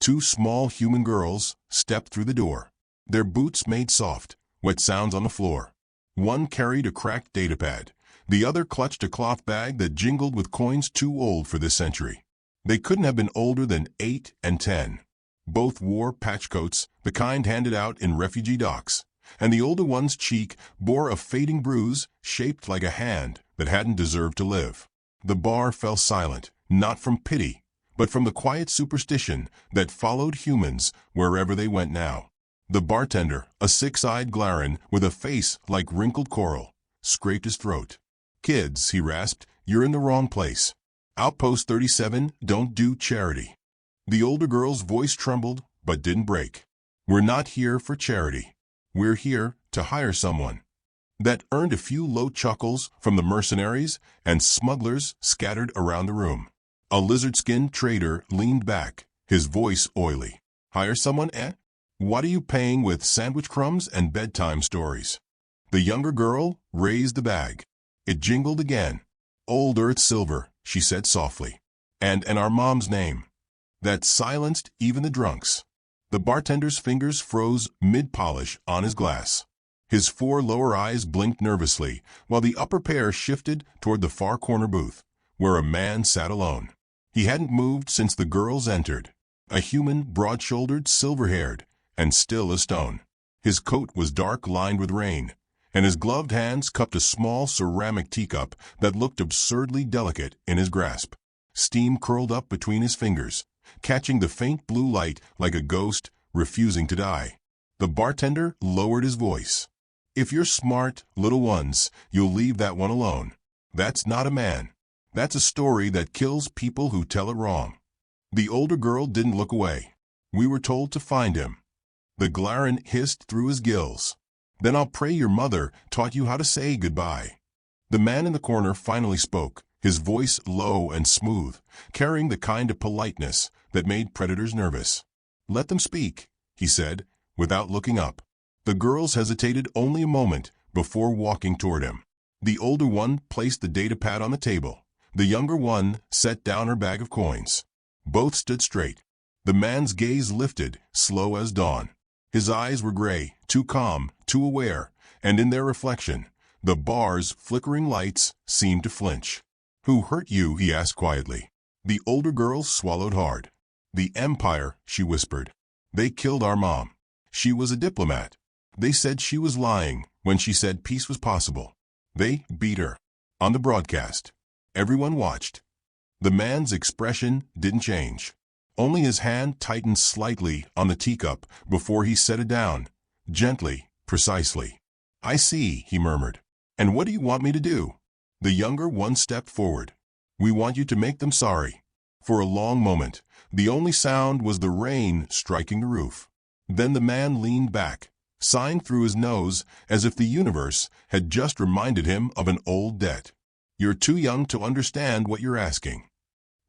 Two small human girls stepped through the door. Their boots made soft, wet sounds on the floor. One carried a cracked datapad. The other clutched a cloth bag that jingled with coins too old for this century. They couldn't have been older than 8 and 10. Both wore patch coats, the kind handed out in refugee docks, and the older one's cheek bore a fading bruise shaped like a hand that hadn't deserved to live. The bar fell silent, not from pity, but from the quiet superstition that followed humans wherever they went now. The bartender, a six-eyed Glaran with a face like wrinkled coral, scraped his throat. "Kids," he rasped, "you're in the wrong place. Outpost 37 don't do charity." The older girl's voice trembled, but didn't break. "We're not here for charity. We're here to hire someone." That earned a few low chuckles from the mercenaries and smugglers scattered around the room. A lizard-skinned trader leaned back, his voice oily. "Hire someone, eh? What are you paying with sandwich crumbs and bedtime stories?" The younger girl raised the bag. It jingled again. "Old Earth silver," she said softly. And our mom's name." That silenced even the drunks. The bartender's fingers froze mid-polish on his glass. His 4 lower eyes blinked nervously, while the upper pair shifted toward the far corner booth, where a man sat alone. He hadn't moved since the girls entered. A human, broad-shouldered, silver-haired, and still a stone. His coat was dark, lined with rain, and his gloved hands cupped a small ceramic teacup that looked absurdly delicate in his grasp. Steam curled up between his fingers, catching the faint blue light like a ghost refusing to die. The bartender lowered his voice. "If you're smart, little ones, you'll leave that one alone. That's not a man. That's a story that kills people who tell it wrong." The older girl didn't look away. "We were told to find him." The Glaran hissed through his gills. "Then I'll pray your mother taught you how to say goodbye." The man in the corner finally spoke, his voice low and smooth, carrying the kind of politeness that made predators nervous. "Let them speak," he said, without looking up. The girls hesitated only a moment before walking toward him. The older one placed the datapad on the table. The younger one set down her bag of coins. Both stood straight. The man's gaze lifted, slow as dawn. His eyes were gray, too calm, too aware, and in their reflection, the bar's flickering lights seemed to flinch. "Who hurt you?" he asked quietly. The older girl swallowed hard. "The Empire," she whispered. "They killed our mom. She was a diplomat. They said she was lying when she said peace was possible. They beat her. On the broadcast. Everyone watched." The man's expression didn't change. Only his hand tightened slightly on the teacup before he set it down, gently, precisely. "I see," he murmured. "And what do you want me to do?" The younger one stepped forward. "We want you to make them sorry." For a long moment, the only sound was the rain striking the roof. Then the man leaned back, sighing through his nose as if the universe had just reminded him of an old debt. "You're too young to understand what you're asking."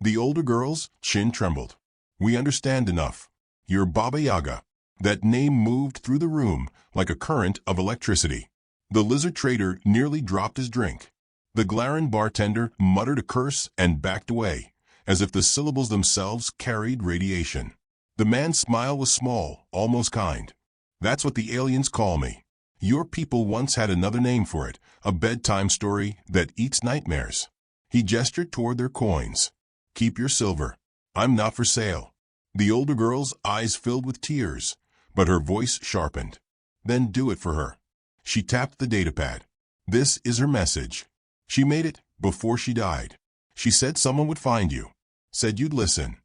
The older girl's chin trembled. "We understand enough. You're Baba Yaga." That name moved through the room like a current of electricity. The lizard trader nearly dropped his drink. The Glaran bartender muttered a curse and backed away, as if the syllables themselves carried radiation. The man's smile was small, almost kind. "That's what the aliens call me. Your people once had another name for it, a bedtime story that eats nightmares." He gestured toward their coins. "Keep your silver. I'm not for sale." The older girl's eyes filled with tears, but her voice sharpened. "Then do it for her." She tapped the datapad. "This is her message. She made it before she died. She said someone would find you. Said you'd listen."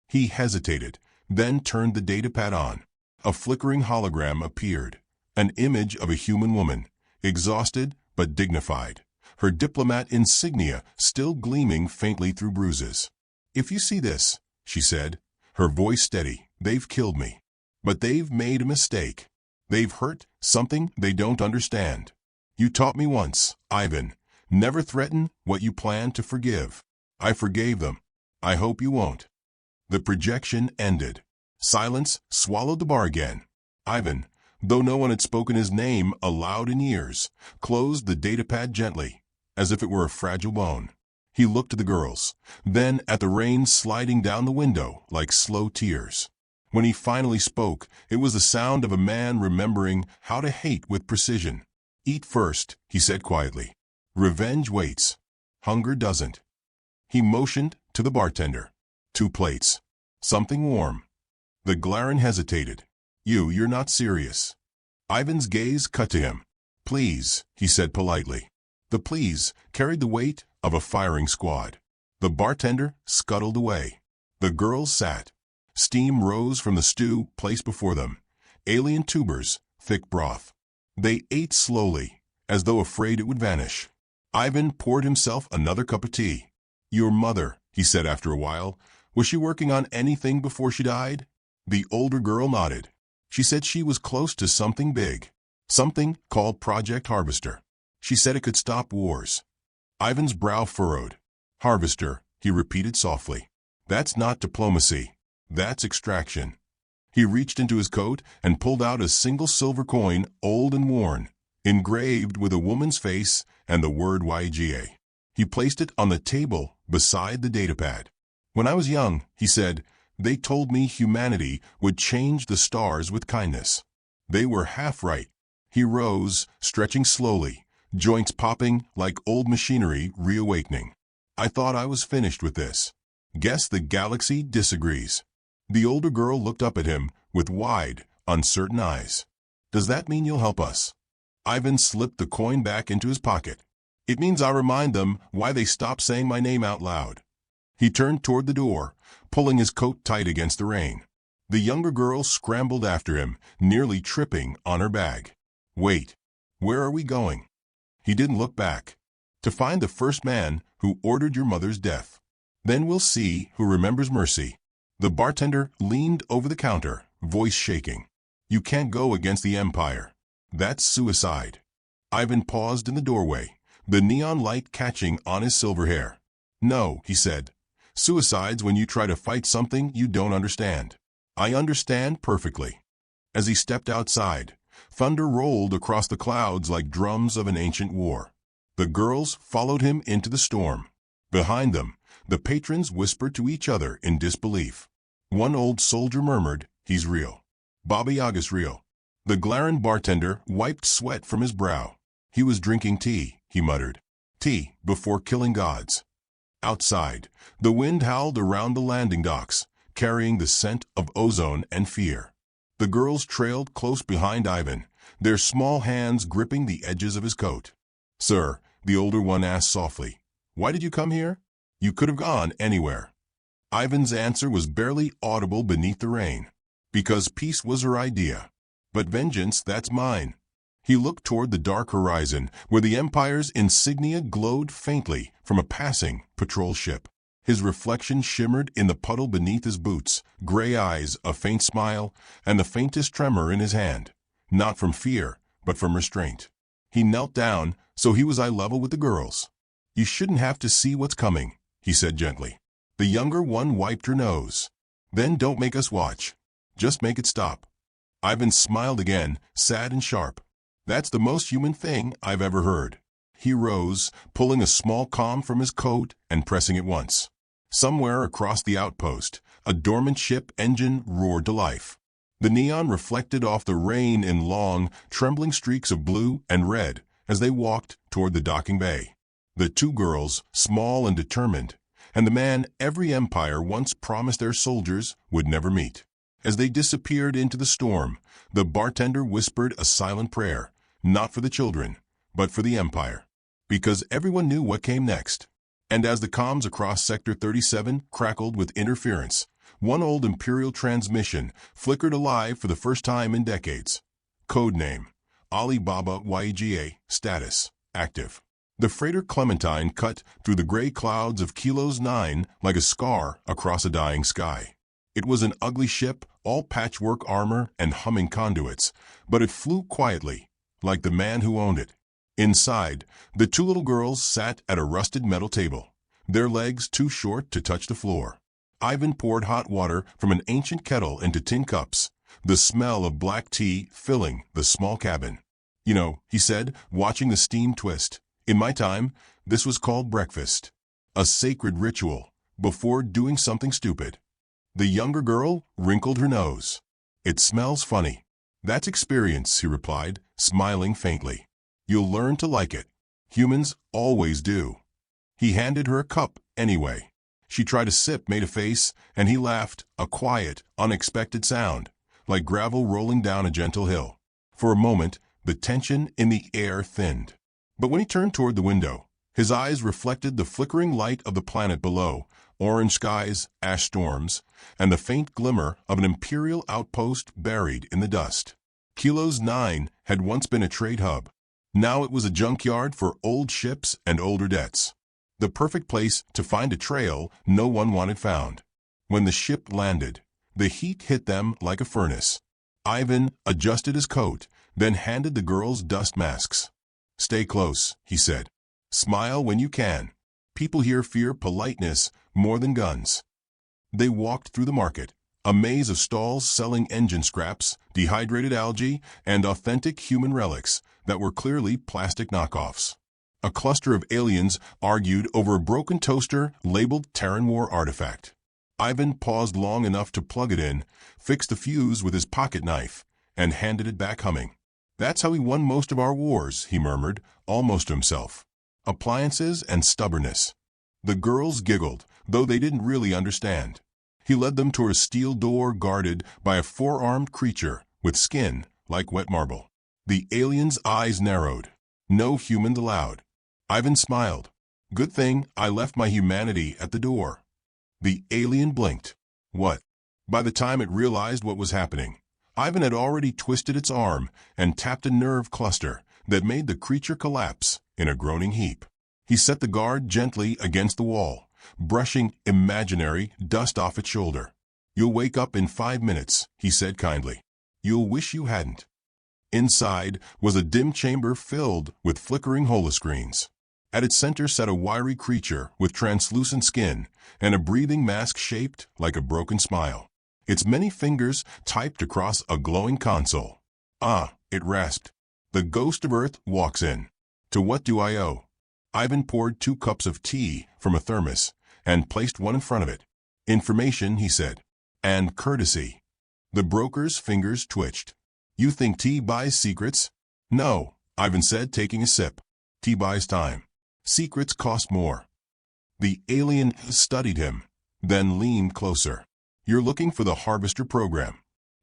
He hesitated, then turned the datapad on. A flickering hologram appeared, an image of a human woman, exhausted but dignified, her diplomat insignia still gleaming faintly through bruises. "If you see this," she said, her voice steady, "they've killed me. But they've made a mistake. They've hurt something they don't understand. You taught me once, Ivan, never threaten what you plan to forgive. I forgave them. I hope you won't." The projection ended. Silence swallowed the bar again. Ivan, though no one had spoken his name aloud in years, closed the datapad gently, as if it were a fragile bone. He looked at the girls, then at the rain sliding down the window like slow tears. When he finally spoke, it was the sound of a man remembering how to hate with precision. "Eat first," he said quietly. "Revenge waits. Hunger doesn't." He motioned to the bartender. "2 plates. Something warm." The Glaran hesitated. You're not serious." Ivan's gaze cut to him. "Please," he said politely. The please carried the weight of a firing squad. The bartender scuttled away. The girls sat. Steam rose from the stew placed before them. Alien tubers, thick broth. They ate slowly, as though afraid it would vanish. Ivan poured himself another cup of tea. "Your mother," he said after a while, "was she working on anything before she died?" The older girl nodded. "She said she was close to something big. Something called Project Harvester. She said it could stop wars." Ivan's brow furrowed. "Harvester," he repeated softly. "That's not diplomacy. That's extraction." He reached into his coat and pulled out a single silver coin, old and worn, engraved with a woman's face and the word YGA. He placed it on the table beside the datapad. "When I was young," he said, "they told me humanity would change the stars with kindness. They were half right." He rose, stretching slowly, joints popping like old machinery reawakening. "I thought I was finished with this. Guess the galaxy disagrees." The older girl looked up at him with wide, uncertain eyes. "Does that mean you'll help us?" Ivan slipped the coin back into his pocket. "It means I'll remind them why they stopped saying my name out loud." He turned toward the door, pulling his coat tight against the rain. The younger girl scrambled after him, nearly tripping on her bag. "Wait. Where are we going?" He didn't look back. "To find the first man who ordered your mother's death. Then we'll see who remembers mercy." The bartender leaned over the counter, voice shaking. "You can't go against the Empire. That's suicide." Ivan paused in the doorway, the neon light catching on his silver hair. "No," he said. "Suicide's when you try to fight something you don't understand." "I understand perfectly." As he stepped outside, thunder rolled across the clouds like drums of an ancient war. The girls followed him into the storm. Behind them, the patrons whispered to each other in disbelief. One old soldier murmured, "He's real. Baba Yaga's real." The Glaran bartender wiped sweat from his brow. "He was drinking tea," he muttered. "Tea before killing gods." Outside, the wind howled around the landing docks, carrying the scent of ozone and fear. The girls trailed close behind Ivan, their small hands gripping the edges of his coat. "Sir," the older one asked softly, "why did you come here? You could have gone anywhere." Ivan's answer was barely audible beneath the rain. "Because peace was her idea. But vengeance, that's mine." He looked toward the dark horizon, where the Empire's insignia glowed faintly from a passing patrol ship. His reflection shimmered in the puddle beneath his boots, gray eyes, a faint smile, and the faintest tremor in his hand, not from fear, but from restraint. He knelt down, so he was eye level with the girls. "You shouldn't have to see what's coming," he said gently. The younger one wiped her nose. "Then don't make us watch. Just make it stop." Ivan smiled again, sad and sharp. "That's the most human thing I've ever heard." He rose, pulling a small comm from his coat and pressing it once. Somewhere across the outpost, a dormant ship engine roared to life. The neon reflected off the rain in long, trembling streaks of blue and red as they walked toward the docking bay. The 2 girls, small and determined, and the man every empire once promised their soldiers would never meet. As they disappeared into the storm, the bartender whispered a silent prayer, not for the children, but for the Empire. Because everyone knew what came next. And as the comms across Sector 37 crackled with interference, one old Imperial transmission flickered alive for the first time in decades. Codename: Alibaba YGA, status: active. The freighter Clementine cut through the gray clouds of Kilos 9 like a scar across a dying sky. It was an ugly ship, all patchwork armor and humming conduits, but it flew quietly, like the man who owned it. Inside, the 2 little girls sat at a rusted metal table, their legs too short to touch the floor. Ivan poured hot water from an ancient kettle into tin cups, the smell of black tea filling the small cabin. "You know," he said, watching the steam twist, "in my time, this was called breakfast. A sacred ritual, before doing something stupid." The younger girl wrinkled her nose. It smells funny. That's experience, he replied, smiling faintly. You'll learn to like it. Humans always do. He handed her a cup anyway. She tried a sip, made a face, and he laughed, a quiet, unexpected sound, like gravel rolling down a gentle hill. For a moment, the tension in the air thinned. But when he turned toward the window, his eyes reflected the flickering light of the planet below, orange skies, ash storms, and the faint glimmer of an imperial outpost buried in the dust. Kilos 9 had once been a trade hub. Now it was a junkyard for old ships and older debts. The perfect place to find a trail no one wanted found. When the ship landed, the heat hit them like a furnace. Ivan adjusted his coat, then handed the girls dust masks. Stay close, he said. Smile when you can. People here fear politeness more than guns. They walked through the market, a maze of stalls selling engine scraps, dehydrated algae, and authentic human relics that were clearly plastic knockoffs. A cluster of aliens argued over a broken toaster labeled Terran War artifact. Ivan paused long enough to plug it in, fixed the fuse with his pocket knife, and handed it back humming. That's how he won most of our wars, he murmured, almost to himself. Appliances and stubbornness. The girls giggled, though they didn't really understand. He led them toward a steel door guarded by a four-armed creature with skin like wet marble. The alien's eyes narrowed. No human allowed. Ivan smiled. Good thing I left my humanity at the door. The alien blinked. What? By the time it realized what was happening, Ivan had already twisted its arm and tapped a nerve cluster that made the creature collapse in a groaning heap. He set the guard gently against the wall, brushing imaginary dust off its shoulder. You'll wake up in 5 minutes, he said kindly. You'll wish you hadn't. Inside was a dim chamber filled with flickering holoscreens. At its center sat a wiry creature with translucent skin and a breathing mask shaped like a broken smile. Its many fingers typed across a glowing console. Ah, it rasped. The ghost of Earth walks in. To what do I owe? Ivan poured 2 cups of tea from a thermos and placed one in front of it. Information, he said. And courtesy. The broker's fingers twitched. You think tea buys secrets? No, Ivan said, taking a sip. Tea buys time. Secrets cost more. The alien studied him, then leaned closer. You're looking for the Harvester program.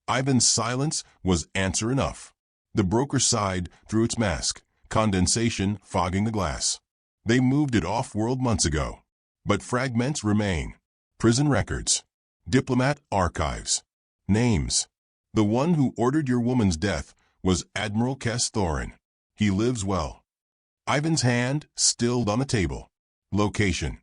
Ivan's silence was answer enough. The broker sighed through its mask, condensation fogging the glass. They moved it off-world months ago. But fragments remain. Prison records. Diplomat archives. Names. The one who ordered your woman's death was Admiral Kess Thorin. He lives well. Ivan's hand stilled on the table. Location.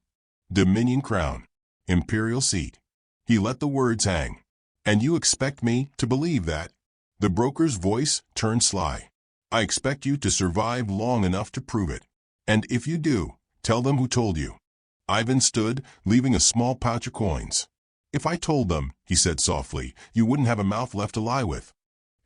Dominion Crown. Imperial seat. He let the words hang. And you expect me to believe that? The broker's voice turned sly. I expect you to survive long enough to prove it. And if you do, tell them who told you. Ivan stood, leaving a small pouch of coins. If I told them, he said softly, you wouldn't have a mouth left to lie with.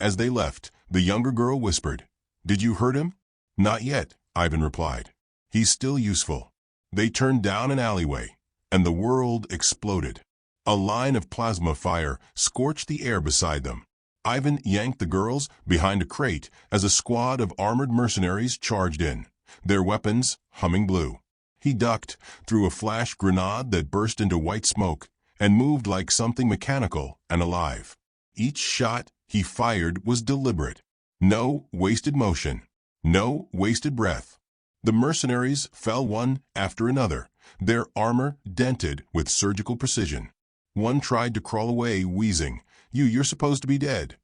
As they left, the younger girl whispered, Did you hurt him? Not yet, Ivan replied. He's still useful. They turned down an alleyway, and the world exploded. A line of plasma fire scorched the air beside them. Ivan yanked the girls behind a crate as a squad of armored mercenaries charged in, their weapons humming blue. He ducked through a flash grenade that burst into white smoke and moved like something mechanical and alive. Each shot he fired was deliberate. No wasted motion. No wasted breath. The mercenaries fell one after another, their armor dented with surgical precision. One tried to crawl away, wheezing, You're supposed to be dead.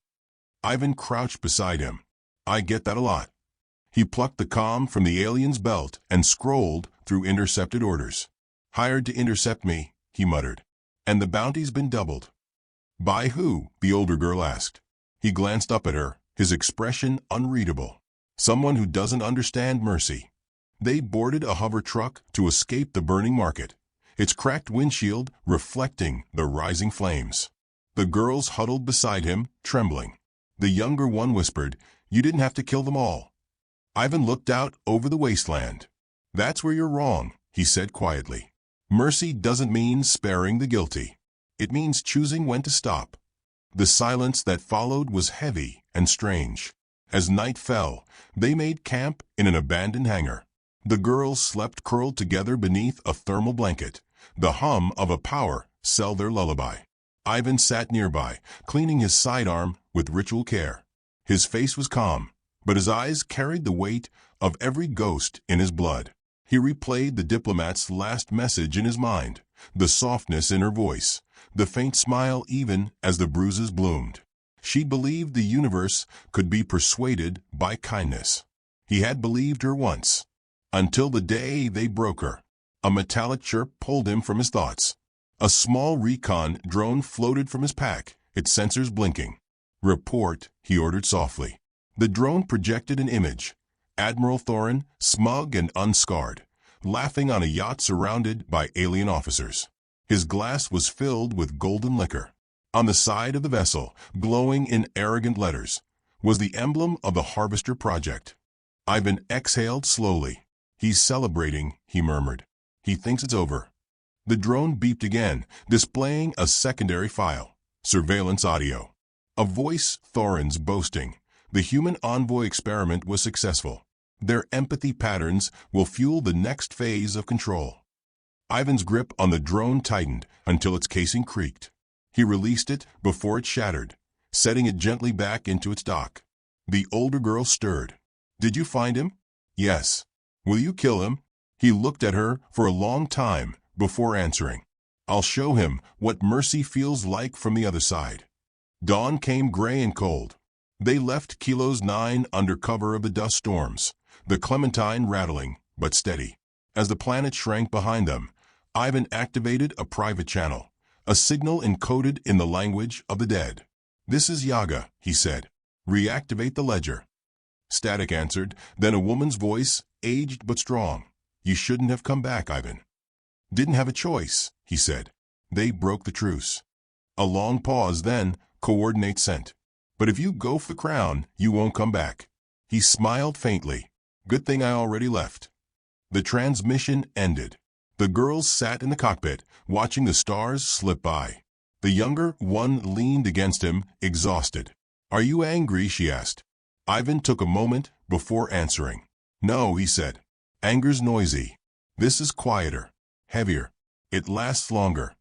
Ivan crouched beside him. I get that a lot. He plucked the comm from the alien's belt and scrolled through intercepted orders. Hired to intercept me, he muttered. And the bounty's been doubled. By who? The older girl asked. He glanced up at her, his expression unreadable. Someone who doesn't understand mercy. They boarded a hover truck to escape the burning market, its cracked windshield reflecting the rising flames. The girls huddled beside him, trembling. The younger one whispered, You didn't have to kill them all. Ivan looked out over the wasteland. That's where you're wrong, he said quietly. Mercy doesn't mean sparing the guilty. It means choosing when to stop. The silence that followed was heavy and strange. As night fell, they made camp in an abandoned hangar. The girls slept curled together beneath a thermal blanket, the hum of a power cell their lullaby. Ivan sat nearby, cleaning his sidearm with ritual care. His face was calm, but his eyes carried the weight of every ghost in his blood. He replayed the diplomat's last message in his mind, the softness in her voice, the faint smile even as the bruises bloomed. She believed the universe could be persuaded by kindness. He had believed her once, until the day they broke her. A metallic chirp pulled him from his thoughts. A small recon drone floated from his pack, its sensors blinking. "Report," he ordered softly. The drone projected an image. Admiral Thorin, smug and unscarred, laughing on a yacht surrounded by alien officers. His glass was filled with golden liquor. On the side of the vessel, glowing in arrogant letters, was the emblem of the Harvester Project. Ivan exhaled slowly. "He's celebrating," he murmured. "He thinks it's over." The drone beeped again, displaying a secondary file, surveillance audio. A voice Thorin's boasting. The human envoy experiment was successful. Their empathy patterns will fuel the next phase of control. Ivan's grip on the drone tightened until its casing creaked. He released it before it shattered, setting it gently back into its dock. The older girl stirred. "Did you find him?" "Yes." "Will you kill him?" He looked at her for a long time before answering. "I'll show him what mercy feels like from the other side." Dawn came gray and cold. They left Kilos 9 under cover of the dust storms, the Clementine rattling, but steady. As the planet shrank behind them, Ivan activated a private channel, a signal encoded in the language of the dead. "This is Yaga," he said. "Reactivate the ledger." Static answered, then a woman's voice, aged but strong. "You shouldn't have come back, Ivan." "Didn't have a choice," he said. They broke the truce. A long pause, then, "Coordinate sent. But if you go for the crown, you won't come back." He smiled faintly. "Good thing I already left." The transmission ended. The girls sat in the cockpit, watching the stars slip by. The younger one leaned against him, exhausted. "Are you angry?" she asked. Ivan took a moment before answering. "No," he said. "Anger's noisy. This is quieter, heavier. It lasts longer."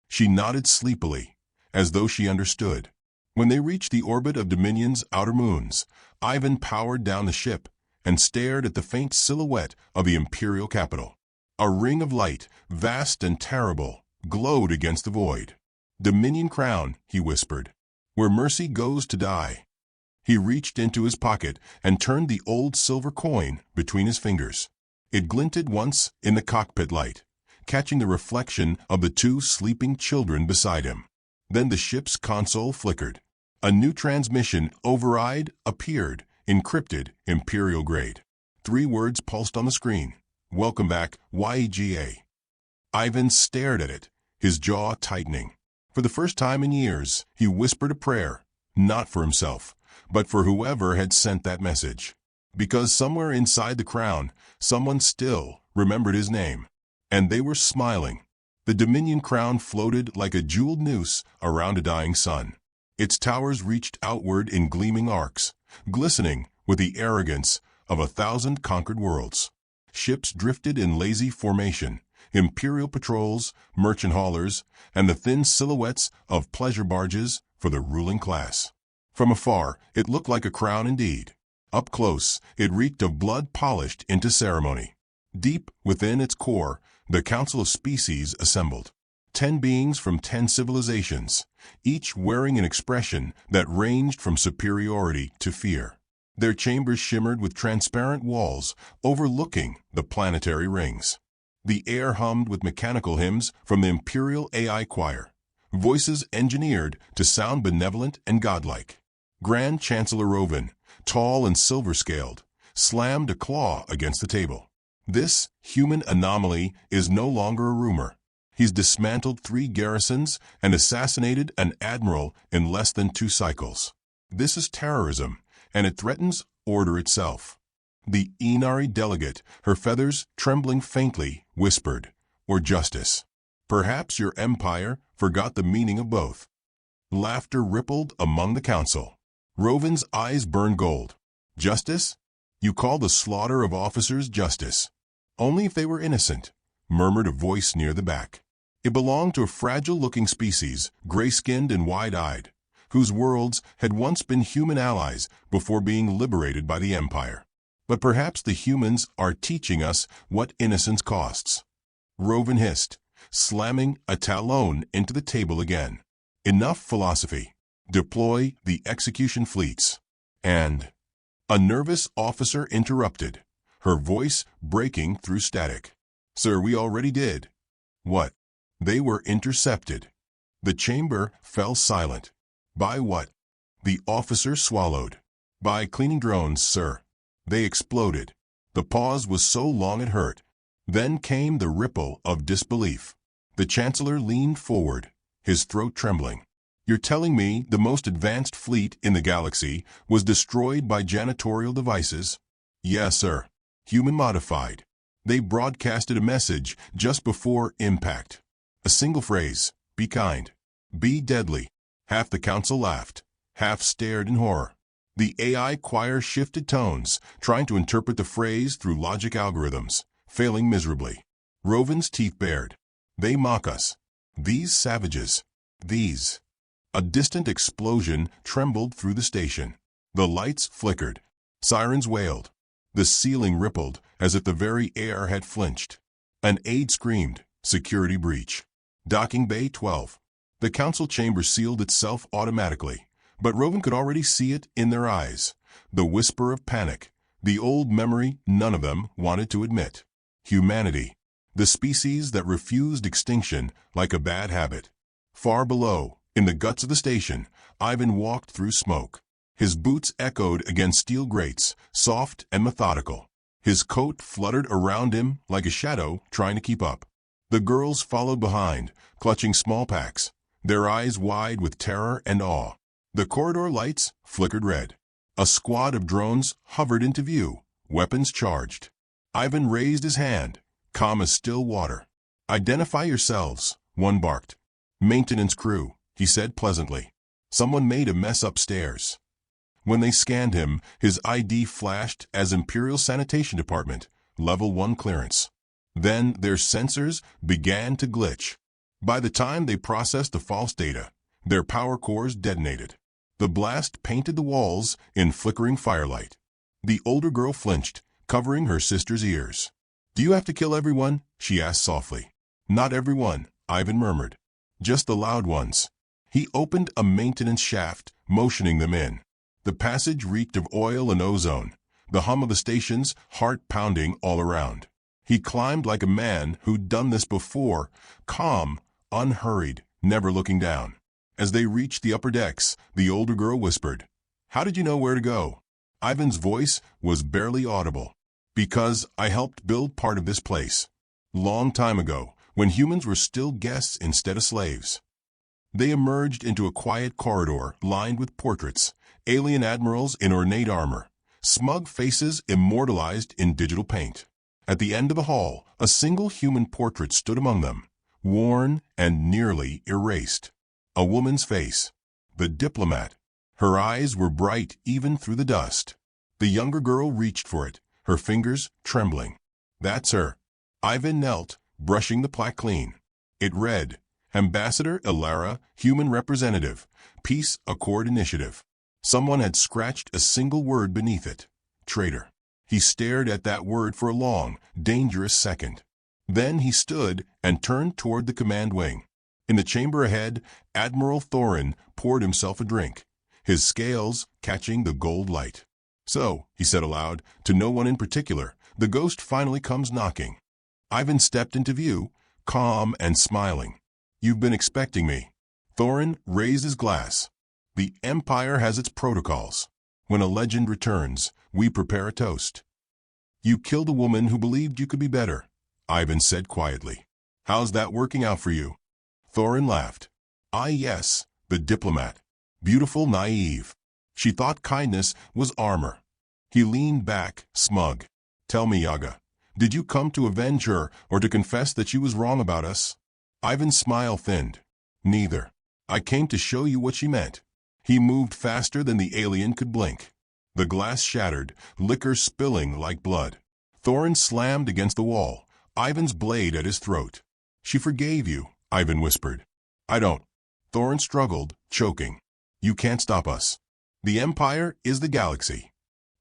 She nodded sleepily, as though she understood. When they reached the orbit of Dominion's outer moons, Ivan powered down the ship and stared at the faint silhouette of the Imperial capital. A ring of light, vast and terrible, glowed against the void. "Dominion crown," he whispered, "where mercy goes to die." He reached into his pocket and turned the old silver coin between his fingers. It glinted once in the cockpit light, catching the reflection of the two sleeping children beside him. Then the ship's console flickered. A new transmission override appeared, encrypted, Imperial grade. 3 words pulsed on the screen. "Welcome back, Yaga." Ivan stared at it, his jaw tightening. For the first time in years, he whispered a prayer, not for himself, but for whoever had sent that message. Because somewhere inside the crown, someone still remembered his name. And they were smiling. The Dominion crown floated like a jeweled noose around a dying sun. Its towers reached outward in gleaming arcs, glistening with the arrogance of 1,000 conquered worlds. Ships drifted in lazy formation, Imperial patrols, merchant haulers, and the thin silhouettes of pleasure barges for the ruling class. From afar, it looked like a crown indeed. Up close, it reeked of blood polished into ceremony. Deep within its core, the Council of Species assembled. 10 beings from 10 civilizations, each wearing an expression that ranged from superiority to fear. Their chambers shimmered with transparent walls overlooking the planetary rings. The air hummed with mechanical hymns from the Imperial AI choir, voices engineered to sound benevolent and godlike. Grand Chancellor Rovan, tall and silver-scaled, slammed a claw against the table. "This human anomaly is no longer a rumor. He's dismantled 3 garrisons and assassinated an admiral in less than 2 cycles. This is terrorism, and it threatens order itself." The Inari delegate, her feathers trembling faintly, whispered, "Or justice." Perhaps your empire forgot the meaning of both. Laughter rippled among the council. Rovin's eyes burned gold. Justice? You call the slaughter of officers justice? Only if they were innocent, murmured a voice near the back. It belonged to a fragile-looking species, gray-skinned and wide-eyed, whose worlds had once been human allies before being liberated by the Empire. But perhaps the humans are teaching us what innocence costs. Rovin hissed, slamming a talon into the table again. Enough philosophy. Deploy the execution fleets. And a nervous officer interrupted, her voice breaking through static. Sir, we already did. What? They were intercepted. The chamber fell silent. By what? The officer swallowed. By cleaning drones, sir. They exploded. The pause was so long it hurt. Then came the ripple of disbelief. The Chancellor leaned forward, his throat trembling. You're telling me the most advanced fleet in the galaxy was destroyed by janitorial devices? Yes, sir. Human-modified. They broadcasted a message just before impact. A single phrase, be kind, be deadly. Half the council laughed, half stared in horror. The AI choir shifted tones, trying to interpret the phrase through logic algorithms, failing miserably. Rovin's teeth bared. They mock us. These savages. These. A distant explosion trembled through the station. The lights flickered. Sirens wailed. The ceiling rippled as if the very air had flinched. An aide screamed, security breach. Docking Bay 12. The council chamber sealed itself automatically, but Rovin could already see it in their eyes. The whisper of panic, the old memory none of them wanted to admit. Humanity, the species that refused extinction like a bad habit. Far below, in the guts of the station, Ivan walked through smoke. His boots echoed against steel grates, soft and methodical. His coat fluttered around him like a shadow trying to keep up. The girls followed behind, clutching small packs, their eyes wide with terror and awe. The corridor lights flickered red. A squad of drones hovered into view, weapons charged. Ivan raised his hand, calm as still water. Identify yourselves, one barked. Maintenance crew, he said pleasantly. Someone made a mess upstairs. When they scanned him, his ID flashed as Imperial Sanitation Department, Level 1 clearance. Then their sensors began to glitch. By the time they processed the false data, their power cores detonated. The blast painted the walls in flickering firelight. The older girl flinched, covering her sister's ears. Do you have to kill everyone? She asked softly. Not everyone, Ivan murmured. Just the loud ones. He opened a maintenance shaft, motioning them in. The passage reeked of oil and ozone, the hum of the station's heart pounding all around. He climbed like a man who'd done this before, calm, unhurried, never looking down. As they reached the upper decks, the older girl whispered, How did you know where to go? Ivan's voice was barely audible. Because I helped build part of this place. Long time ago, when humans were still guests instead of slaves. They emerged into a quiet corridor lined with portraits, alien admirals in ornate armor, smug faces immortalized in digital paint. At the end of the hall, a single human portrait stood among them, worn and nearly erased. A woman's face. The diplomat. Her eyes were bright even through the dust. The younger girl reached for it, her fingers trembling. That's her. Ivan knelt, brushing the plaque clean. It read, Ambassador Ilara, Human Representative, Peace Accord Initiative. Someone had scratched a single word beneath it. Traitor. He stared at that word for a long, dangerous second. Then he stood and turned toward the command wing. In the chamber ahead, Admiral Thorin poured himself a drink, his scales catching the gold light. So, he said aloud, to no one in particular, the ghost finally comes knocking. Ivan stepped into view, calm and smiling. You've been expecting me. Thorin raised his glass. The Empire has its protocols. When a legend returns, we prepare a toast. You killed a woman who believed you could be better, Ivan said quietly. How's that working out for you? Thorin laughed. Yes, the diplomat. Beautiful, naive. She thought kindness was armor. He leaned back, smug. Tell me, Yaga, did you come to avenge her or to confess that she was wrong about us? Ivan's smile thinned. Neither. I came to show you what she meant. He moved faster than the alien could blink. The glass shattered, liquor spilling like blood. Thorin slammed against the wall, Ivan's blade at his throat. She forgave you, Ivan whispered. I don't. Thorin struggled, choking. You can't stop us. The Empire is the galaxy.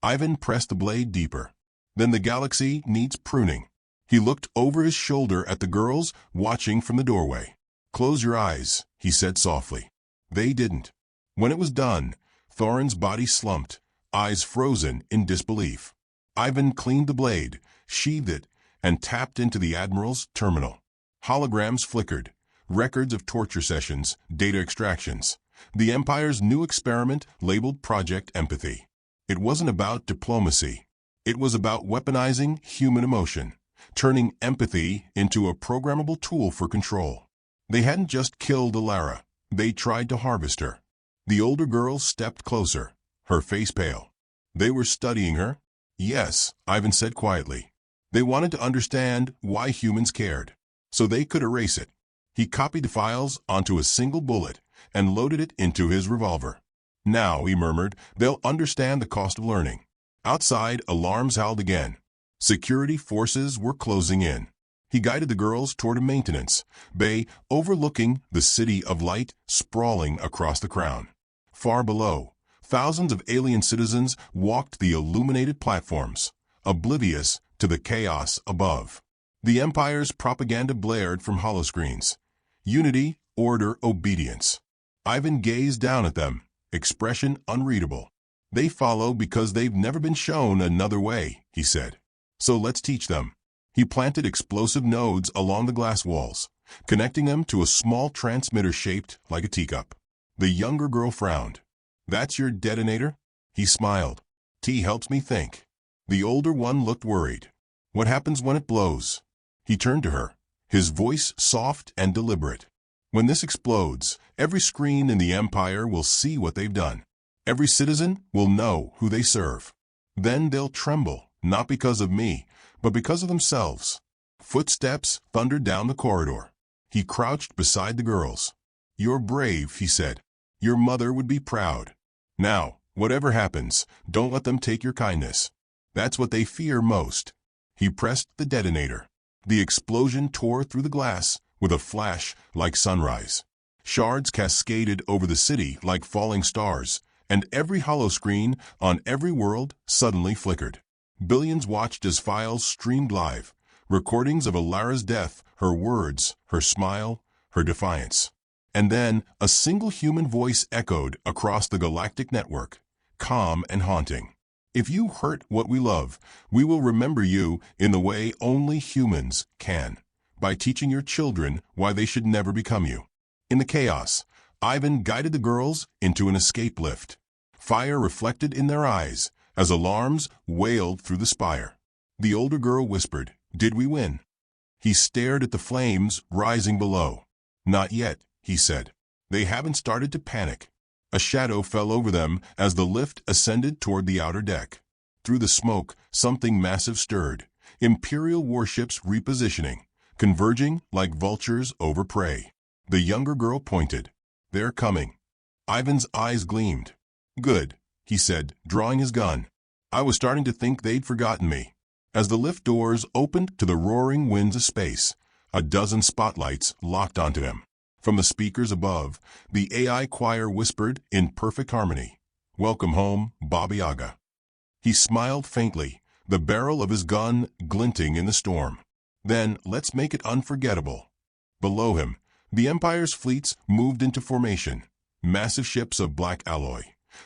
Ivan pressed the blade deeper. Then the galaxy needs pruning. He looked over his shoulder at the girls watching from the doorway. Close your eyes, he said softly. They didn't. When it was done, Thorin's body slumped, eyes frozen in disbelief. Ivan cleaned the blade, sheathed it, and tapped into the Admiral's terminal. Holograms flickered, records of torture sessions, data extractions. The Empire's new experiment labeled Project Empathy. It wasn't about diplomacy. It was about weaponizing human emotion, turning empathy into a programmable tool for control. They hadn't just killed Alara. They tried to harvest her. The older girl stepped closer, her face pale. They were studying her? Yes, Ivan said quietly. They wanted to understand why humans cared, so they could erase it. He copied the files onto a single bullet and loaded it into his revolver. Now, he murmured, they'll understand the cost of learning. Outside, alarms howled again. Security forces were closing in. He guided the girls toward a maintenance bay overlooking the city of light sprawling across the crown. Far below, thousands of alien citizens walked the illuminated platforms, oblivious to the chaos above. The Empire's propaganda blared from holoscreens. Unity, order, obedience. Ivan gazed down at them, expression unreadable. They follow because they've never been shown another way, he said. So let's teach them. He planted explosive nodes along the glass walls, connecting them to a small transmitter shaped like a teacup. The younger girl frowned. That's your detonator? He smiled. Tea helps me think. The older one looked worried. What happens when it blows? He turned to her, his voice soft and deliberate. When this explodes, every screen in the Empire will see what they've done. Every citizen will know who they serve. Then they'll tremble, not because of me, but because of themselves. Footsteps thundered down the corridor. He crouched beside the girls. You're brave, he said. Your mother would be proud. Now, whatever happens, don't let them take your kindness. That's what they fear most. He pressed the detonator. The explosion tore through the glass with a flash like sunrise. Shards cascaded over the city like falling stars, and every holoscreen on every world suddenly flickered. Billions watched as files streamed live, recordings of Alara's death, her words, her smile, her defiance. And then a single human voice echoed across the galactic network, calm and haunting. If you hurt what we love, we will remember you in the way only humans can, by teaching your children why they should never become you. In the chaos, Ivan guided the girls into an escape lift. Fire reflected in their eyes as alarms wailed through the spire. The older girl whispered, "Did we win?" He stared at the flames rising below. "Not yet," he said. "They haven't started to panic." A shadow fell over them as the lift ascended toward the outer deck. Through the smoke, something massive stirred. Imperial warships repositioning, converging like vultures over prey. The younger girl pointed. "They're coming." Ivan's eyes gleamed. "Good," he said, drawing his gun. "I was starting to think they'd forgotten me." As the lift doors opened to the roaring winds of space, a dozen spotlights locked onto them. From the speakers above, the AI choir whispered in perfect harmony, "Welcome home, Baba Yaga." He smiled faintly, the barrel of his gun glinting in the storm. "Then let's make it unforgettable." Below him, the Empire's fleets moved into formation, massive ships of black alloy,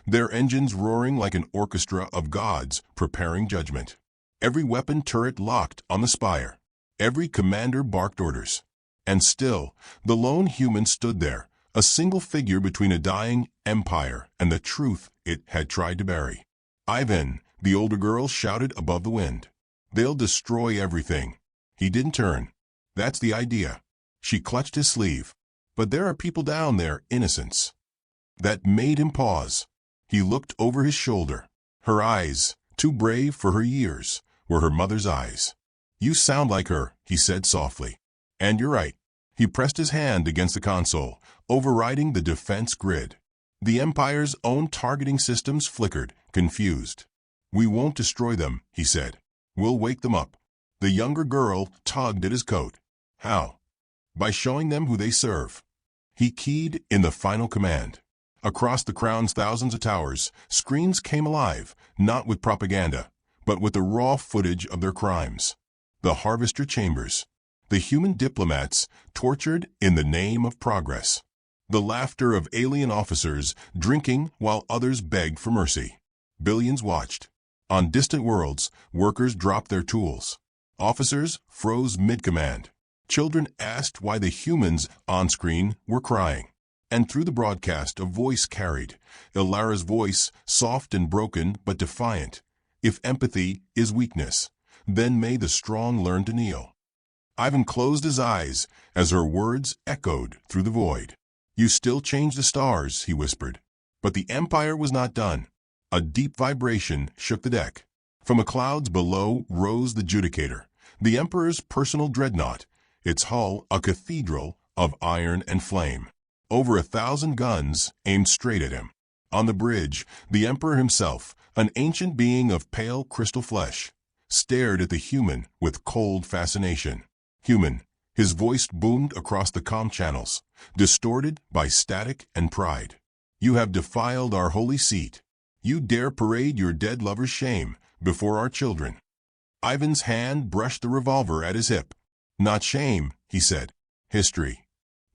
their engines roaring like an orchestra of gods preparing judgment. Every weapon turret locked on the spire. Every commander barked orders. And still, the lone human stood there, a single figure between a dying empire and the truth it had tried to bury. "Ivan," the older girl shouted above the wind. "They'll destroy everything." He didn't turn. "That's the idea." She clutched his sleeve. "But there are people down there, innocents." That made him pause. He looked over his shoulder. Her eyes, too brave for her years, were her mother's eyes. "You sound like her," he said softly. "And you're right." He pressed his hand against the console, overriding the defense grid. The Empire's own targeting systems flickered, confused. "We won't destroy them," he said. "We'll wake them up." The younger girl tugged at his coat. "How?" "By showing them who they serve." He keyed in the final command. Across the crown's thousands of towers, screens came alive, not with propaganda, but with the raw footage of their crimes. The harvester chambers. The human diplomats tortured in the name of progress. The laughter of alien officers drinking while others begged for mercy. Billions watched. On distant worlds, workers dropped their tools. Officers froze mid-command. Children asked why the humans on-screen were crying. And through the broadcast, a voice carried. Ilara's voice, soft and broken but defiant. "If empathy is weakness, then may the strong learn to kneel." Ivan closed his eyes as her words echoed through the void. "You still change the stars," he whispered. But the Empire was not done. A deep vibration shook the deck. From the clouds below rose the Judicator, the Emperor's personal dreadnought, its hull a cathedral of iron and flame. Over 1,000 guns aimed straight at him. On the bridge, the Emperor himself, an ancient being of pale crystal flesh, stared at the human with cold fascination. "Human," his voice boomed across the comm channels, distorted by static and pride. "You have defiled our holy seat. You dare parade your dead lover's shame before our children." Ivan's hand brushed the revolver at his hip. "Not shame," he said. "History.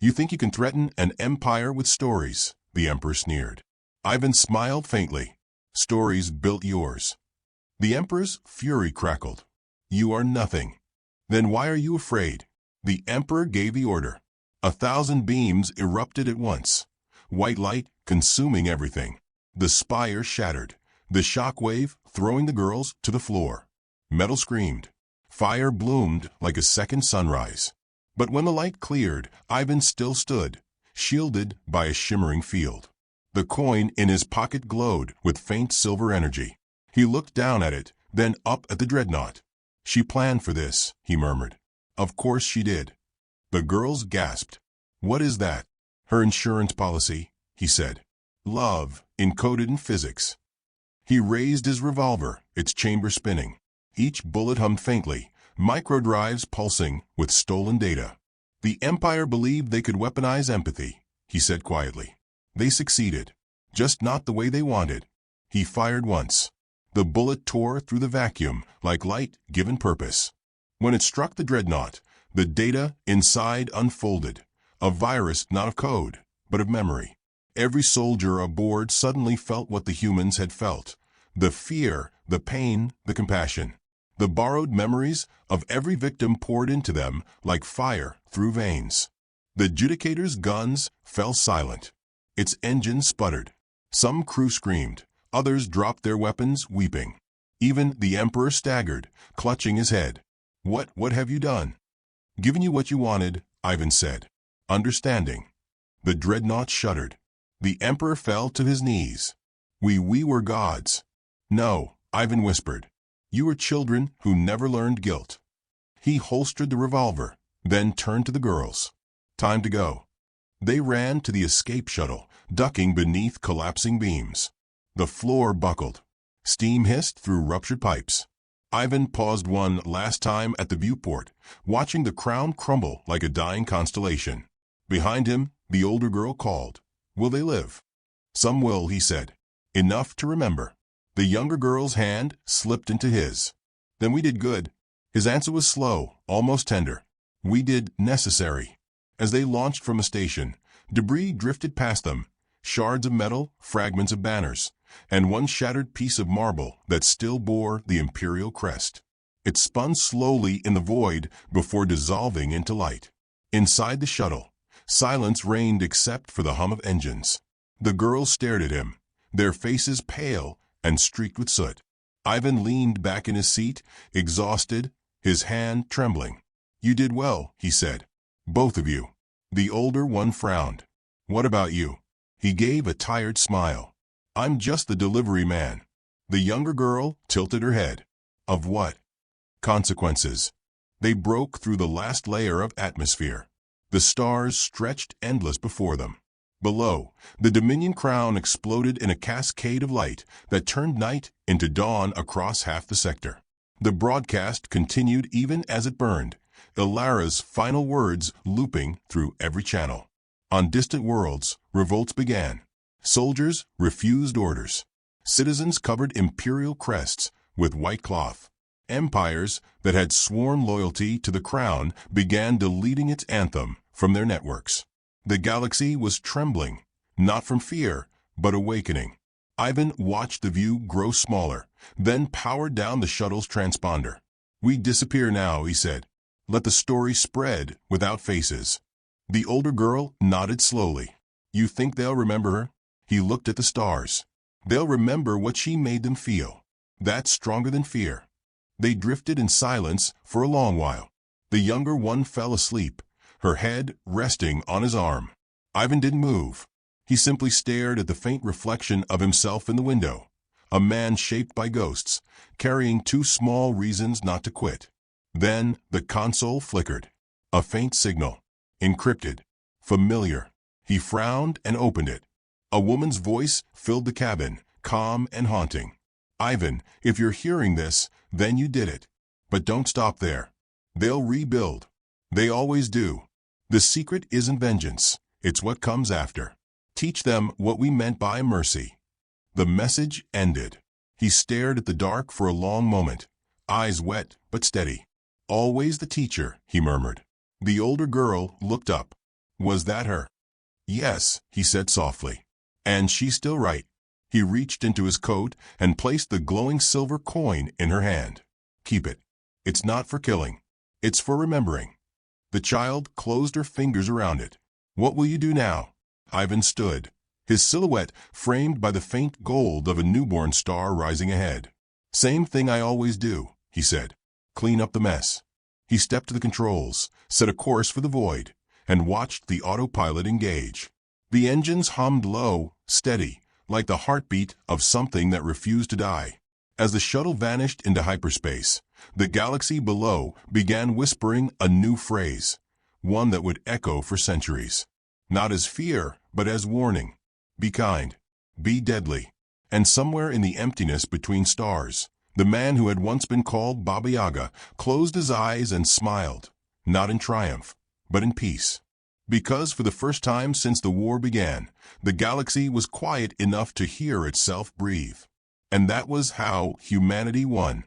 You think you can threaten an empire with stories," the Emperor sneered. Ivan smiled faintly. "Stories built yours." The Emperor's fury crackled. "You are nothing. Then why are you afraid?" The Emperor gave the order. 1,000 beams erupted at once. White light consuming everything. The spire shattered, the shock wave throwing the girls to the floor. Metal screamed. Fire bloomed like a second sunrise. But when the light cleared, Ivan still stood, shielded by a shimmering field. The coin in his pocket glowed with faint silver energy. He looked down at it, then up at the dreadnought. "She planned for this," he murmured. "Of course she did." The girls gasped. "What is that?" "Her insurance policy," he said. "Love, encoded in physics." He raised his revolver, its chamber spinning. Each bullet hummed faintly, microdrives pulsing with stolen data. "The Empire believed they could weaponize empathy," he said quietly. "They succeeded, just not the way they wanted." He fired once. The bullet tore through the vacuum like light given purpose. When it struck the dreadnought, the data inside unfolded, a virus not of code, but of memory. Every soldier aboard suddenly felt what the humans had felt: the fear, the pain, the compassion. The borrowed memories of every victim poured into them like fire through veins. The Judicator's guns fell silent. Its engine sputtered. Some crew screamed. Others dropped their weapons, weeping. Even the Emperor staggered, clutching his head. What have you done?" "Given you what you wanted," Ivan said. "Understanding." The dreadnought shuddered. The Emperor fell to his knees. We were gods." "No," Ivan whispered. "You were children who never learned guilt." He holstered the revolver, then turned to the girls. "Time to go." They ran to the escape shuttle, ducking beneath collapsing beams. The floor buckled. Steam hissed through ruptured pipes. Ivan paused one last time at the viewport, watching the crown crumble like a dying constellation. Behind him, the older girl called. "Will they live?" "Some will," he said. "Enough to remember." The younger girl's hand slipped into his. "Then we did good." His answer was slow, almost tender. "We did necessary." As they launched from a station, debris drifted past them, shards of metal, fragments of banners, and one shattered piece of marble that still bore the imperial crest. It spun slowly in the void before dissolving into light. Inside the shuttle, silence reigned except for the hum of engines. The girls stared at him, their faces pale and streaked with soot. Ivan leaned back in his seat, exhausted, his hand trembling. "You did well," he said. "Both of you." The older one frowned. "What about you?" He gave a tired smile. "I'm just the delivery man." The younger girl tilted her head. "Of what?" "Consequences." They broke through the last layer of atmosphere. The stars stretched endless before them. Below, the Dominion crown exploded in a cascade of light that turned night into dawn across half the sector. The broadcast continued even as it burned, Ilara's final words looping through every channel. On distant worlds, revolts began. Soldiers refused orders. Citizens covered imperial crests with white cloth. Empires that had sworn loyalty to the crown began deleting its anthem from their networks. The galaxy was trembling, not from fear, but awakening. Ivan watched the view grow smaller, then powered down the shuttle's transponder. "We disappear now," he said. "Let the story spread without faces." The older girl nodded slowly. "You think they'll remember her?" He looked at the stars. "They'll remember what she made them feel. That's stronger than fear." They drifted in silence for a long while. The younger one fell asleep, her head resting on his arm. Ivan didn't move. He simply stared at the faint reflection of himself in the window, a man shaped by ghosts, carrying 2 small reasons not to quit. Then the console flickered. A faint signal. Encrypted. Familiar. He frowned and opened it. A woman's voice filled the cabin, calm and haunting. "Ivan, if you're hearing this, then you did it. But don't stop there. They'll rebuild. They always do. The secret isn't vengeance. It's what comes after. Teach them what we meant by mercy." The message ended. He stared at the dark for a long moment, eyes wet but steady. "Always the teacher," he murmured. The older girl looked up. "Was that her?" "Yes," he said softly. "And she's still right." He reached into his coat and placed the glowing silver coin in her hand. "Keep it. It's not for killing. It's for remembering." The child closed her fingers around it. "What will you do now?" Ivan stood, his silhouette framed by the faint gold of a newborn star rising ahead. "Same thing I always do," he said. "Clean up the mess." He stepped to the controls, set a course for the void, and watched the autopilot engage. The engines hummed low, steady, like the heartbeat of something that refused to die. As the shuttle vanished into hyperspace, the galaxy below began whispering a new phrase, one that would echo for centuries. Not as fear, but as warning. Be kind. Be deadly. And somewhere in the emptiness between stars, the man who had once been called Baba Yaga closed his eyes and smiled, not in triumph, but in peace. Because for the first time since the war began, the galaxy was quiet enough to hear itself breathe. And that was how humanity won.